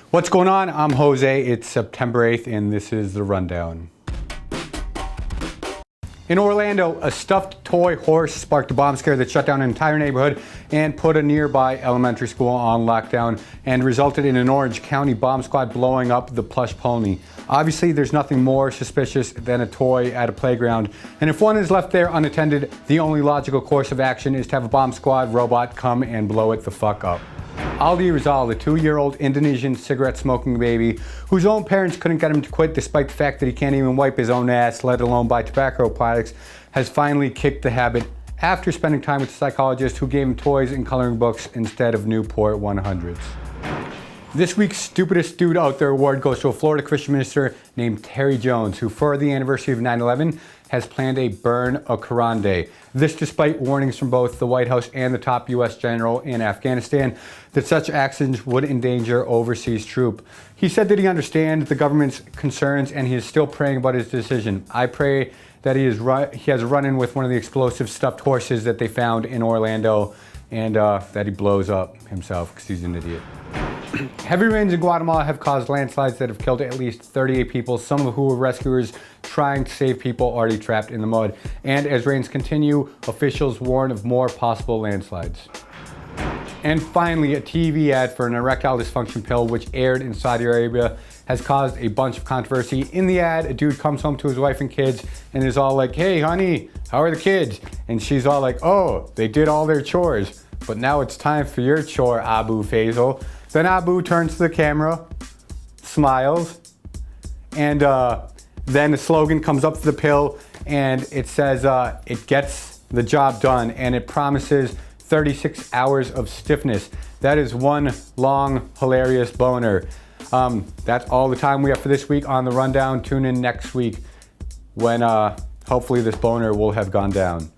What's going on? I'm Jose. It's September 8th and this is the rundown. In Orlando, a stuffed toy horse sparked a bomb scare that shut down an entire neighborhood and put a nearby elementary school on lockdown and resulted in an Orange County bomb squad blowing up the plush pony. Obviously, there's nothing more suspicious than a toy at a playground, and if one is left there unattended, the only logical course of action is to have a bomb squad robot come and blow it the fuck up. Aldi Rizal, the 2-year-old Indonesian cigarette-smoking baby, whose own parents couldn't get him to quit despite the fact that he can't even wipe his own ass, let alone buy tobacco products, has finally kicked the habit after spending time with a psychologist who gave him toys and coloring books instead of Newport 100s. This week's Stupidest Dude Out There award goes to a Florida Christian minister named Terry Jones, who for the anniversary of 9/11 has planned a Burn a Quran Day. This despite warnings from both the White House and the top U.S. general in Afghanistan that such actions would endanger overseas troops. He said that he understands the government's concerns and he is still praying about his decision. I pray that he has a run-in with one of the explosive stuffed horses that they found in Orlando and that he blows up himself because he's an idiot. Heavy rains in Guatemala have caused landslides that have killed at least 38 people, some of who were rescuers trying to save people already trapped in the mud. And as rains continue, officials warn of more possible landslides. And finally, a TV ad for an erectile dysfunction pill, which aired in Saudi Arabia, has caused a bunch of controversy. In the ad, a dude comes home to his wife and kids and is all like, "Hey honey, how are the kids?" And she's all like, "Oh, they did all their chores, but now it's time for your chore, Abu Faisal." Then Abu turns to the camera, smiles, and then the slogan comes up to the pill and it says it gets the job done and it promises 36 hours of stiffness. That is one long, hilarious boner. That's all the time we have for this week on The Rundown. Tune in next week when hopefully this boner will have gone down.